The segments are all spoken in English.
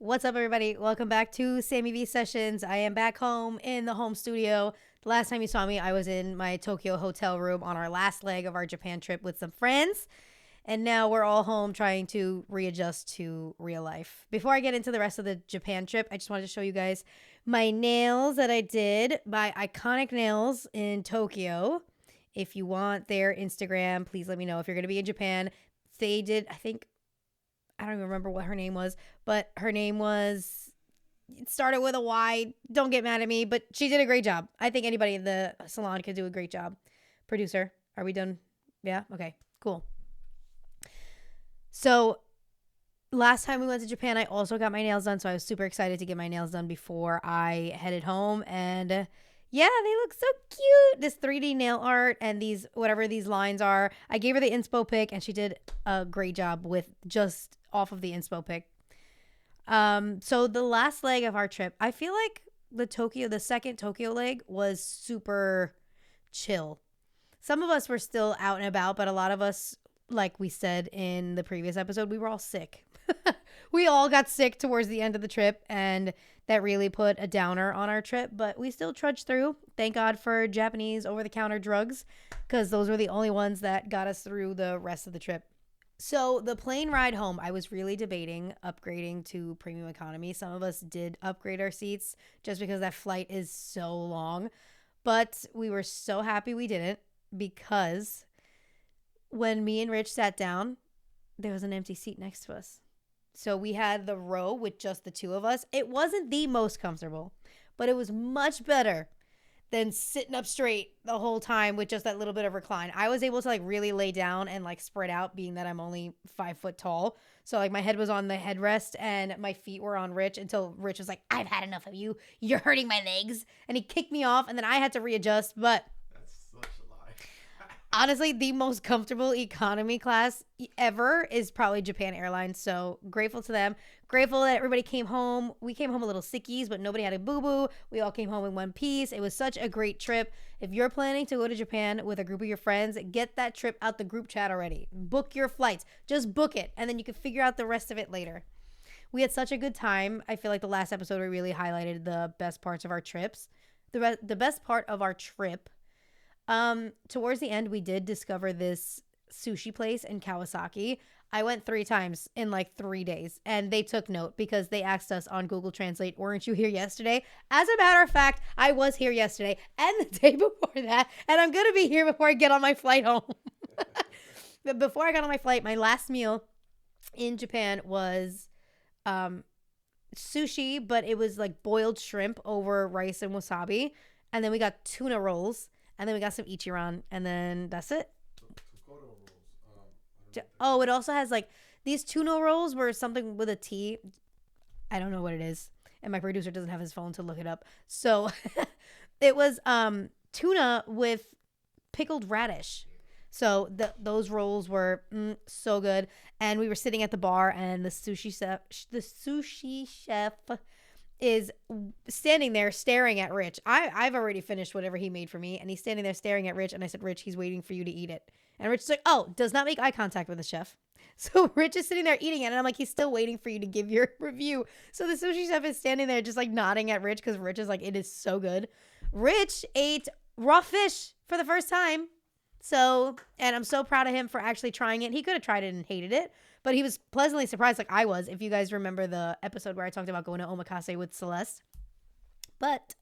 What's up, everybody? Welcome back to Sammie Vee Sessions. I am back home in the home studio. The last time you saw me, I was in my Tokyo hotel room on our last leg of our Japan trip with some friends. And now we're all home trying to readjust to real life. Before I get into the rest of the Japan trip, I just wanted to show you guys my nails that I did by Iconic Nails in Tokyo. If you want their Instagram, please let me know. If you're going to be in Japan, they did, I don't even remember what her name was, but her name was, it started with a Y. Don't get mad at me, but she did a great job. I think anybody in the salon could do a great job. Producer, are we done? Yeah? Okay, cool. So last time we went to Japan, I also got my nails done. So I was super excited to get my nails done before I headed home. And yeah, they look so cute. This 3D nail art and these, whatever these lines are. I gave her the inspo pic and she did a great job with just off of the inspo pic. So the last leg of our trip, I feel like the second Tokyo leg was super chill. Some of us were still out and about, but a lot of us, like we said in the previous episode, we were all sick. We all got sick towards the end of the trip, and that really put a downer on our trip, but we still trudged through. Thank God for Japanese over-the-counter drugs, because those were the only ones that got us through the rest of the trip. So the plane ride home, I was really debating upgrading to premium economy. Some of us did upgrade our seats just because that flight is so long, but we were so happy we didn't, because when me and Rich sat down, there was an empty seat next to us. So we had the row with just the two of us. It wasn't the most comfortable, but it was much better than sitting up straight the whole time with just that little bit of recline. I was able to like really lay down and like spread out, being that I'm only 5 foot tall. So like my head was on the headrest and my feet were on Rich until Rich was like, "I've had enough of you. You're hurting my legs." And he kicked me off and then I had to readjust. But honestly, the most comfortable economy class ever is probably Japan Airlines. So grateful to them. Grateful that everybody came home. We came home a little sickies, but nobody had a boo-boo. We all came home in one piece. It was such a great trip. If you're planning to go to Japan with a group of your friends, get that trip out the group chat already. Book your flights. Just book it, and then you can figure out the rest of it later. We had such a good time. I feel like the last episode we really highlighted the best parts of our trips. The best part of our trip. Towards the end, we did discover this sushi place in Kawasaki. I went 3 times in like 3 days, and they took note because they asked us on Google Translate, "Weren't you here yesterday?" As a matter of fact, I was here yesterday and the day before that, and I'm going to be here before I get on my flight home. But before I got on my flight, my last meal in Japan was sushi, but it was like boiled shrimp over rice and wasabi. And then we got tuna rolls. And then we got some Ichiran, and then that's it. Oh, it also has like these tuna rolls were something with a T. I don't know what it is, and my producer doesn't have his phone to look it up. So it was tuna with pickled radish. So those rolls were so good, and we were sitting at the bar, and the sushi chef is standing there staring at Rich. I've already finished whatever he made for me, and he's standing there staring at Rich, and I said, "Rich, he's waiting for you to eat it." And Rich is like, "Oh," does not make eye contact with the chef. So Rich is sitting there eating it, and I'm like, "He's still waiting for you to give your review." So the sushi chef is standing there just like nodding at Rich because Rich is like, "It is so good." Rich ate raw fish for the first time. So, and I'm so proud of him for actually trying it. He could have tried it and hated it, but he was pleasantly surprised like I was, if you guys remember the episode where I talked about going to Omakase with Celeste. But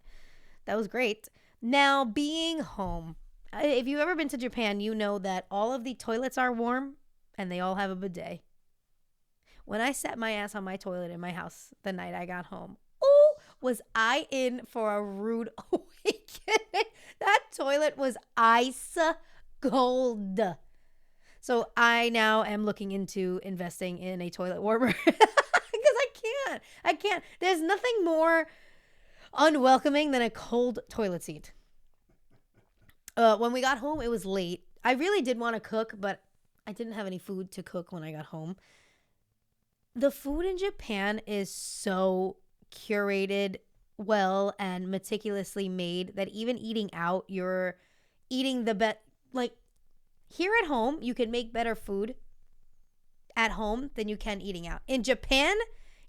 that was great. Now, being home. If you've ever been to Japan, you know that all of the toilets are warm and they all have a bidet. When I sat my ass on my toilet in my house the night I got home, oh, was I in for a rude awakening. That toilet was ice cold. So I now am looking into investing in a toilet warmer because I can't. There's nothing more unwelcoming than a cold toilet seat. When we got home, it was late. I really did want to cook, but I didn't have any food to cook when I got home. The food in Japan is so curated well and meticulously made that even eating out, you're eating the best. Like here at home, you can make better food at home than you can eating out. In Japan,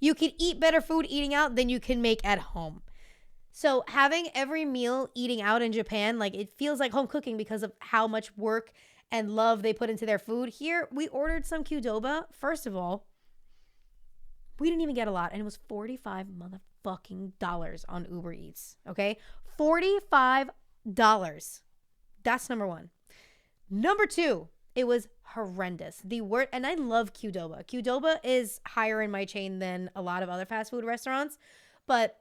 You can eat better food eating out than you can make at home. So having every meal eating out in Japan, like it feels like home cooking because of how much work and love they put into their food. Here, we ordered some Qdoba. First of all, we didn't even get a lot, and it was $45 motherfucking dollars on Uber Eats. Okay, $45. That's number one. Number two, it was horrendous. The word, and I love Qdoba. Qdoba is higher in my chain than a lot of other fast food restaurants, but.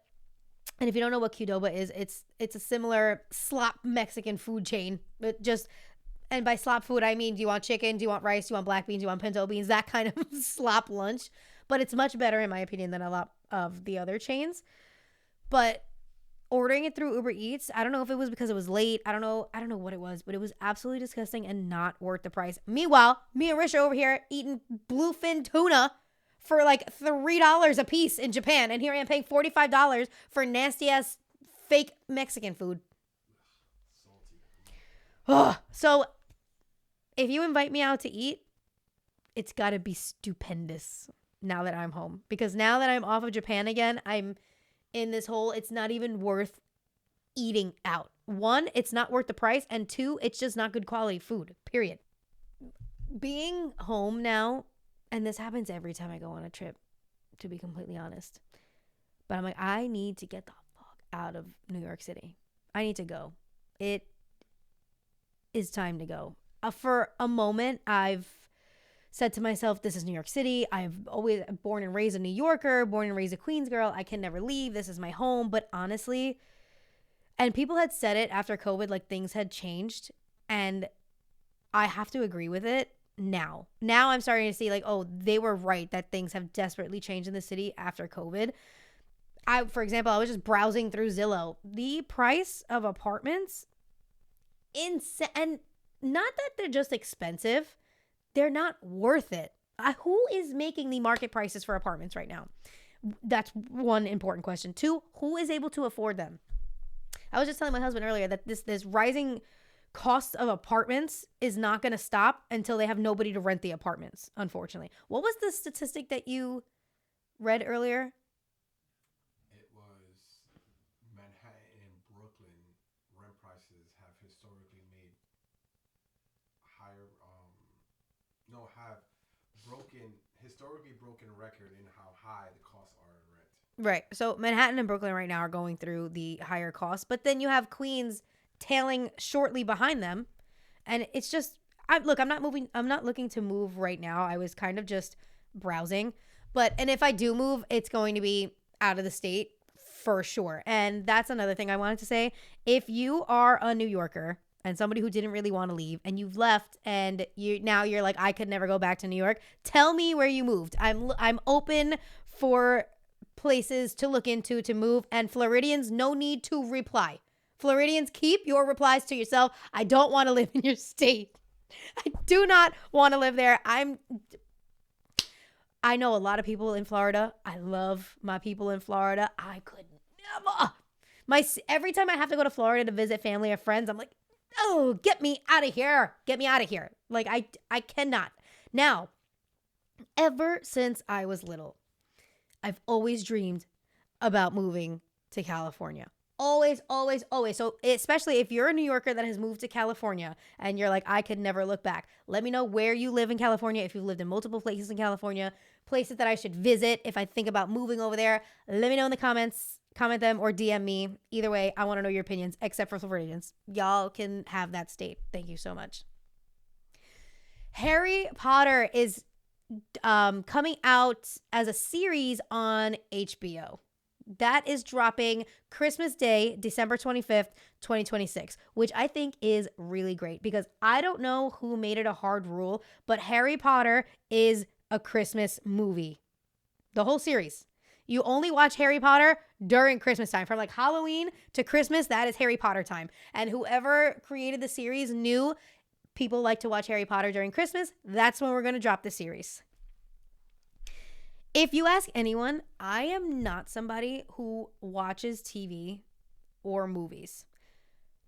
And if you don't know what Qdoba is, it's a similar slop Mexican food chain, but just, and by slop food, I mean, do you want chicken? Do you want rice? Do you want black beans? Do you want pinto beans? That kind of slop lunch. But it's much better, in my opinion, than a lot of the other chains. But ordering it through Uber Eats, I don't know if it was because it was late. I don't know what it was, but it was absolutely disgusting and not worth the price. Meanwhile, me and Risha over here eating bluefin tuna for like $3 a piece in Japan. And here I am paying $45 for nasty ass fake Mexican food. Oh, so if you invite me out to eat, it's got to be stupendous now that I'm home. Because now that I'm off of Japan again, I'm in this hole. It's not even worth eating out. One, it's not worth the price. And two, it's just not good quality food, period. Being home now, and this happens every time I go on a trip, to be completely honest. But I'm like, I need to get the fuck out of New York City. I need to go. It is time to go. For a moment, I've said to myself, this is New York City. I've always born and raised a New Yorker, born and raised a Queens girl. I can never leave. This is my home. But honestly, and people had said it after COVID, like things had changed. And I have to agree with it. Now I'm starting to see like, oh, they were right that things have desperately changed in the city after COVID. For example, I was just browsing through Zillow. The price of apartments, and not that they're just expensive, they're not worth it. Who is making the market prices for apartments right now? That's one important question. Two, who is able to afford them? I was just telling my husband earlier that this rising cost of apartments is not going to stop until they have nobody to rent the apartments, unfortunately. What was the statistic that you read earlier? It was Manhattan and Brooklyn rent prices have historically made higher, have historically broken record in how high the costs are in rent. Right. So Manhattan and Brooklyn right now are going through the higher costs, but then you have Queens tailing shortly behind them. And it's just, I'm not looking to move right now. I was kind of just browsing, and if I do move, it's going to be out of the state for sure. And that's another thing I wanted to say. If you are a New Yorker and somebody who didn't really want to leave and you've left and you're like, I could never go back to New York, tell me where you moved. I'm open for places to look into to move, and Floridians, no need to reply. Floridians, keep your replies to yourself. I don't want to live in your state. I do not want to live there. I know a lot of people in Florida. I love my people in Florida. I could never. Every time I have to go to Florida to visit family or friends, I'm like, oh, get me out of here. Get me out of here. Like, I cannot. Now, ever since I was little, I've always dreamed about moving to California. Always, always, always. So especially if you're a New Yorker that has moved to California and you're like, I could never look back. Let me know where you live in California. If you've lived in multiple places in California, places that I should visit if I think about moving over there, let me know in the comments. Comment them or DM me. Either way, I want to know your opinions, except for Floridians. Y'all can have that state. Thank you so much. Harry Potter is coming out as a series on HBO. That is dropping Christmas Day, December 25th, 2026, which I think is really great because I don't know who made it a hard rule, but Harry Potter is a Christmas movie. The whole series. You only watch Harry Potter during Christmas time. From like Halloween to Christmas, that is Harry Potter time. And whoever created the series knew people like to watch Harry Potter during Christmas. That's when we're going to drop the series. If you ask anyone, I am not somebody who watches TV or movies.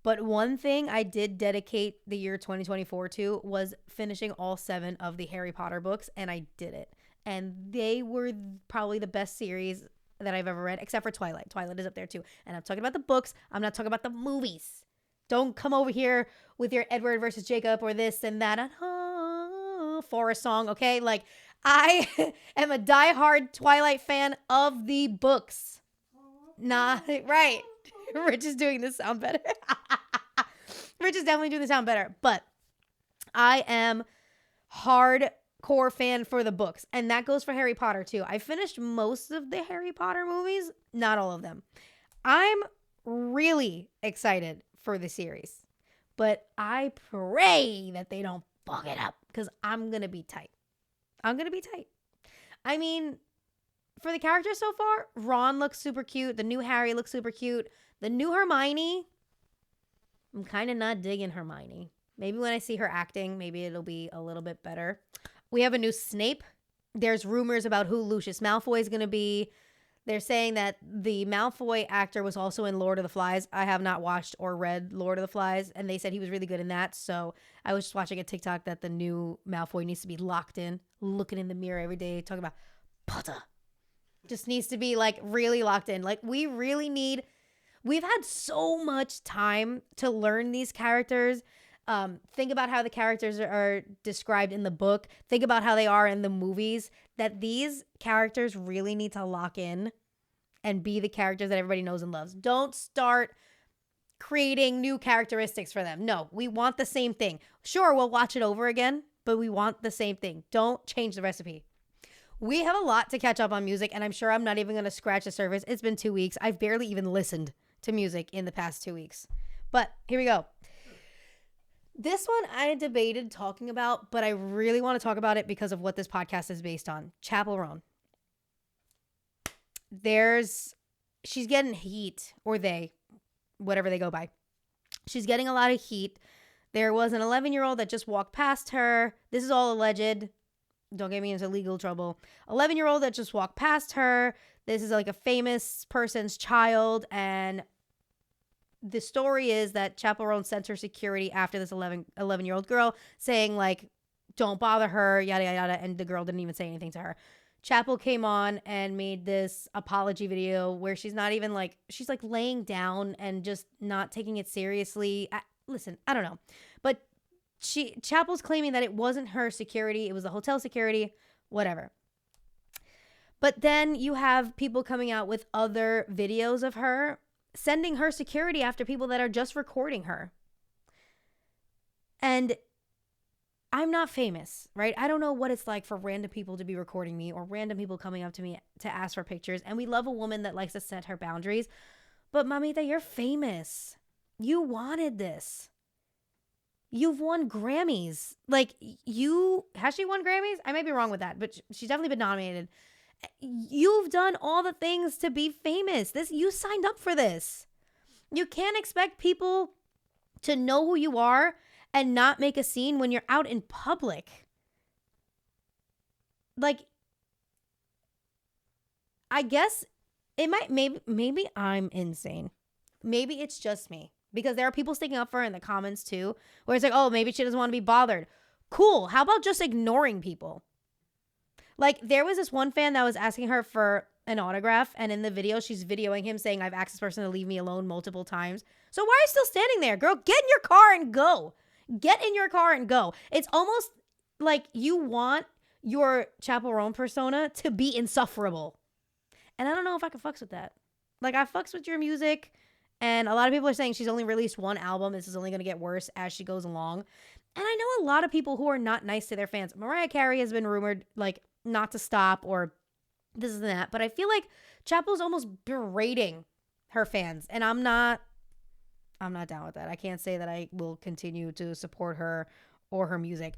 But one thing I did dedicate the year 2024 to was finishing all 7 of the Harry Potter books, and I did it. and they were probably the best series that I've ever read, except for Twilight. Twilight is up there too. And I'm talking about the books. I'm not talking about the movies. Don't come over here with your Edward versus Jacob or this and that Forest song, okay? Like, I am a diehard Twilight fan of the books. Nah, right. Rich is doing the sound better. Rich is definitely doing the sound better. But I am hardcore fan for the books. And that goes for Harry Potter too. I finished most of the Harry Potter movies, not all of them. I'm really excited for the series. But I pray that they don't fuck it up because I'm going to be tight. I mean, for the characters so far, Ron looks super cute. The new Harry looks super cute. The new Hermione, I'm kind of not digging Hermione. Maybe when I see her acting, maybe it'll be a little bit better. We have a new Snape. There's rumors about who Lucius Malfoy is going to be. They're saying that the Malfoy actor was also in Lord of the Flies. I have not watched or read Lord of the Flies, and they said he was really good in that. So I was just watching a TikTok that the new Malfoy needs to be locked in, looking in the mirror every day, talking about Potter. Just needs to be like really locked in. Like we've had so much time to learn these characters. Think about how the characters are described in the book. Think about how they are in the movies. That these characters really need to lock in and be the characters that everybody knows and loves. Don't start creating new characteristics for them. No, we want the same thing. Sure, we'll watch it over again, but we want the same thing. Don't change the recipe. We have a lot to catch up on music, and I'm sure I'm not even going to scratch the surface. It's been 2 weeks. I've barely even listened to music in the past 2 weeks. But here we go. This one I debated talking about, but I really want to talk about it because of what this podcast is based on. Chappell Roan. She's getting heat, or they, whatever they go by. She's getting a lot of heat. There was an 11-year-old that just walked past her. This is all alleged. Don't get me into legal trouble. 11-year-old that just walked past her. This is like a famous person's child, and the story is that Chappell Roan sent her security after this 11-year-old girl saying, like, don't bother her, yada, yada, yada. And the girl didn't even say anything to her. Chappell came on and made this apology video where she's not even like, she's like laying down and just not taking it seriously. Listen, I don't know. But Chappell's claiming that it wasn't her security. It was the hotel security, whatever. But then you have people coming out with other videos of her sending her security after people that are just recording her. And I'm not famous, right? I don't know what it's like for random people to be recording me or random people coming up to me to ask for pictures. And we love a woman that likes to set her boundaries. But Mamita, you're famous. You wanted this. You've won Grammys. Like, has she won Grammys? I may be wrong with that, but she's definitely been nominated. You've done all the things to be famous. You signed up for this. You can't expect people to know who you are and not make a scene when you're out in public. Like, I guess it might, maybe I'm insane. Maybe it's just me. Because there are people sticking up for her in the comments too, where it's like, oh, maybe she doesn't want to be bothered. Cool. How about just ignoring people? Like, there was this one fan that was asking her for an autograph, and in the video, she's videoing him saying, I've asked this person to leave me alone multiple times. So why are you still standing there, girl? Get in your car and go. Get in your car and go. It's almost like you want your Chappell Roan persona to be insufferable. And I don't know if I can fucks with that. Like, I fucks with your music, and a lot of people are saying she's only released one album. This is only going to get worse as she goes along. And I know a lot of people who are not nice to their fans. Mariah Carey has been rumored, like, not to stop or this and that. But I feel like Chappell's almost berating her fans. And I'm not down with that. I can't say that I will continue to support her or her music.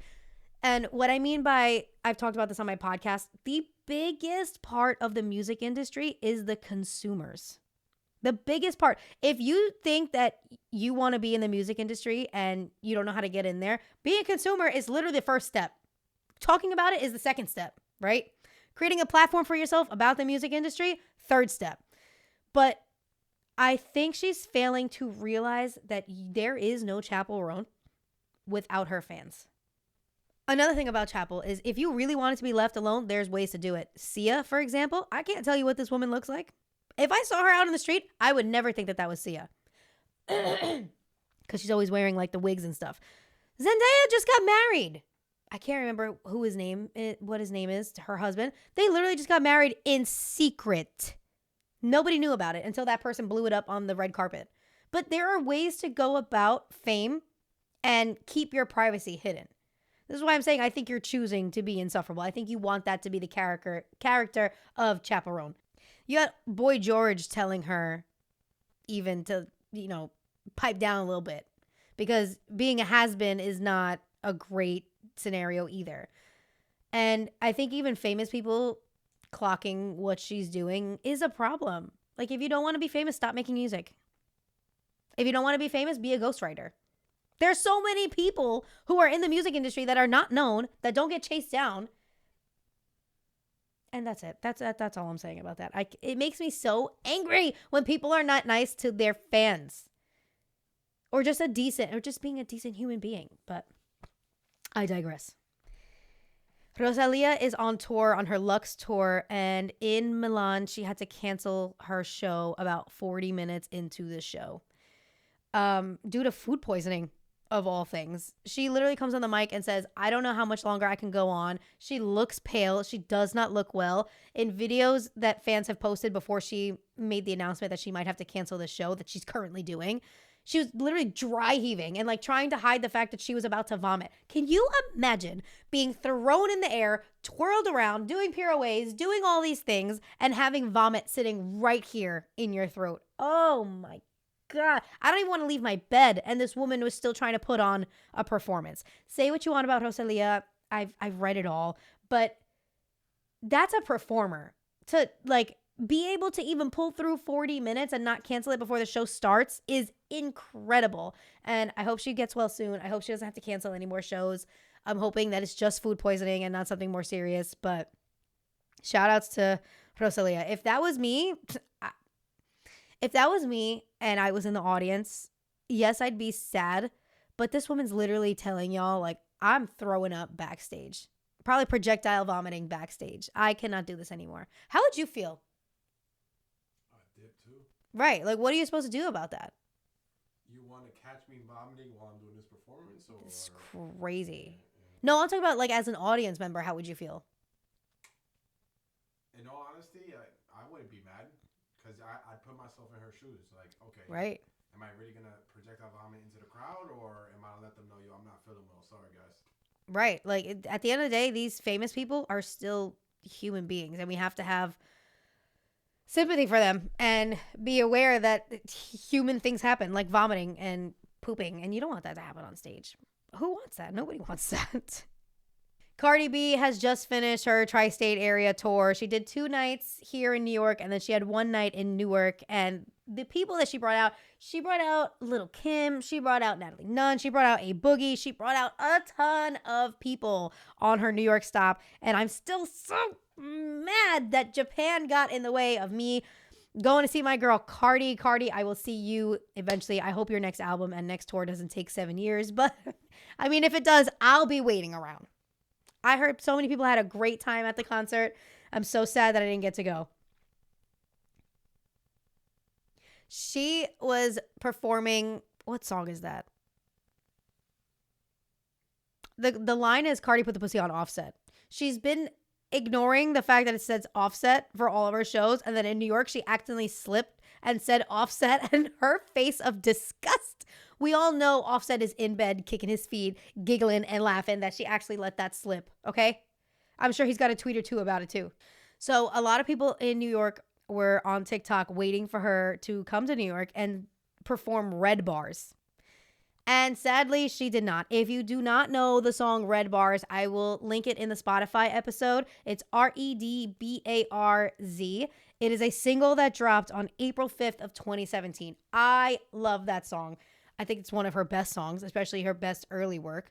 And what I mean by, I've talked about this on my podcast, the biggest part of the music industry is the consumers. The biggest part. If you think that you want to be in the music industry and you don't know how to get in there, being a consumer is literally the first step. Talking about it is the second step, right? Creating a platform for yourself about the music industry, third step. But I think she's failing to realize that there is no Chappell Roan without her fans. Another thing about Chappell is if you really wanted to be left alone, there's ways to do it. Sia, for example, I can't tell you what this woman looks like. If I saw her out in the street, I would never think that that was Sia. Because she's always wearing like the wigs and stuff. Zendaya just got married. I can't remember what his name is to her husband. They literally just got married in secret. Nobody knew about it until that person blew it up on the red carpet. But there are ways to go about fame and keep your privacy hidden. This is why I'm saying I think you're choosing to be insufferable. I think you want that to be the character of Chappell Roan. You got Boy George telling her even to, pipe down a little bit. Because being a has-been is not a great scenario either. And I think even famous people clocking what she's doing is a problem. Like, if you don't want to be famous, stop making music. If you don't want to be famous, be a ghostwriter. There's so many people who are in the music industry that are not known, that don't get chased down. And that's it. That's all I'm saying about that. It makes me so angry when people are not nice to their fans. Or just being a decent human being. But I digress. Rosalía is on tour, on her Lux tour, and in Milan, she had to cancel her show about 40 minutes into the show due to food poisoning, of all things. She literally comes on the mic and says, I don't know how much longer I can go on. She looks pale. She does not look well. In videos that fans have posted before she made the announcement that she might have to cancel the show that she's currently doing, she was literally dry heaving and like trying to hide the fact that she was about to vomit. Can you imagine being thrown in the air, twirled around, doing pirouettes, doing all these things, and having vomit sitting right here in your throat? Oh my God. I don't even want to leave my bed. And this woman was still trying to put on a performance. Say what you want about Rosalía. I've read it all. But that's a performer. To like be able to even pull through 40 minutes and not cancel it before the show starts is incredible. And I hope she gets well soon. I hope she doesn't have to cancel any more shows. I'm hoping that it's just food poisoning and not something more serious. But shout outs to Rosalía. If that was me and I was in the audience, yes, I'd be sad. But this woman's literally telling y'all, like, I'm throwing up backstage. Probably projectile vomiting backstage. I cannot do this anymore. How would you feel? I did too. Right. Like, what are you supposed to do about that? You want to catch me vomiting while I'm doing this performance? Or? It's crazy. Yeah. No, I'm talking about, like, as an audience member, how would you feel? In all honesty, I wouldn't be mad. Because I'd put myself in her shoes. Like, okay. Right. Am I really going to projectile vomit into the crowd? Or am I going to let them know, yo, I'm not feeling well. Sorry, guys. Right. Like, at the end of the day, these famous people are still human beings. And we have to have sympathy for them and be aware that human things happen, like vomiting and pooping. And you don't want that to happen on stage. Who wants that? Nobody wants that. Cardi B has just finished her tri-state area tour. She did 2 nights here in New York, and then she had 1 night in Newark. And the people that she brought out Lil' Kim, she brought out Natalie Nunn, she brought out A Boogie, she brought out a ton of people on her New York stop. And I'm still so mad that Japan got in the way of me going to see my girl Cardi. Cardi, I will see you eventually. I hope your next album and next tour doesn't take 7 years. But, I mean, if it does, I'll be waiting around. I heard so many people had a great time at the concert. I'm so sad that I didn't get to go. She was performing, what song is that? The line is Cardi put the pussy on Offset. She's been ignoring the fact that it says Offset for all of her shows. And then in New York, she accidentally slipped and said Offset, and her face of disgust. We all know Offset is in bed, kicking his feet, giggling and laughing that she actually let that slip, okay? I'm sure he's got a tweet or two about it too. So a lot of people in New York were on TikTok waiting for her to come to New York and perform Red Bars. And sadly, she did not. If you do not know the song Red Bars, I will link it in the Spotify episode. It's REDBARZ. It is a single that dropped on April 5th of 2017. I love that song. I think it's one of her best songs, especially her best early work.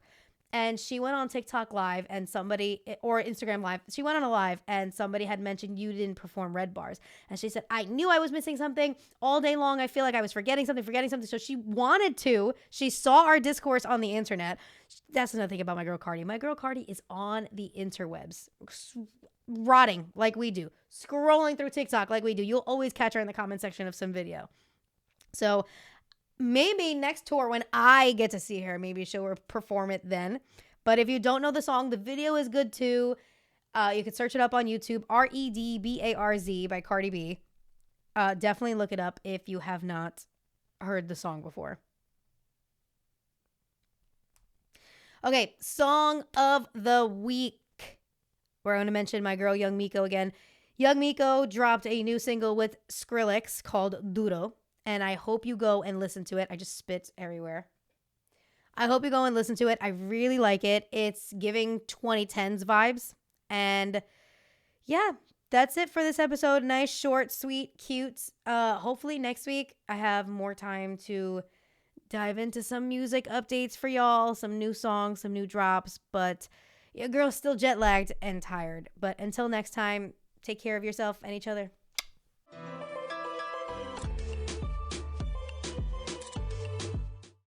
And she went on TikTok live and somebody, or Instagram live, she went on a live and somebody had mentioned you didn't perform Red Bars. And she said, I knew I was missing something all day long. I feel like I was forgetting something. So she wanted to. She saw our discourse on the internet. That's another thing about my girl Cardi. My girl Cardi is on the interwebs, rotting like we do, scrolling through TikTok like we do. You'll always catch her in the comment section of some video. So maybe next tour when I get to see her, maybe she'll perform it then. But if you don't know the song, the video is good too. You can search it up on YouTube. Redbarz by Cardi B. Definitely look it up if you have not heard the song before. Okay, song of the week. We're going to mention my girl Young Miko again. Young Miko dropped a new single with Skrillex called Duro. And I hope you go and listen to it. I just spit everywhere. I hope you go and listen to it. I really like it. It's giving 2010s vibes. And yeah, that's it for this episode. Nice, short, sweet, cute. Hopefully next week I have more time to dive into some music updates for y'all. Some new songs, some new drops. But your girl's still jet lagged and tired. But until next time, take care of yourself and each other.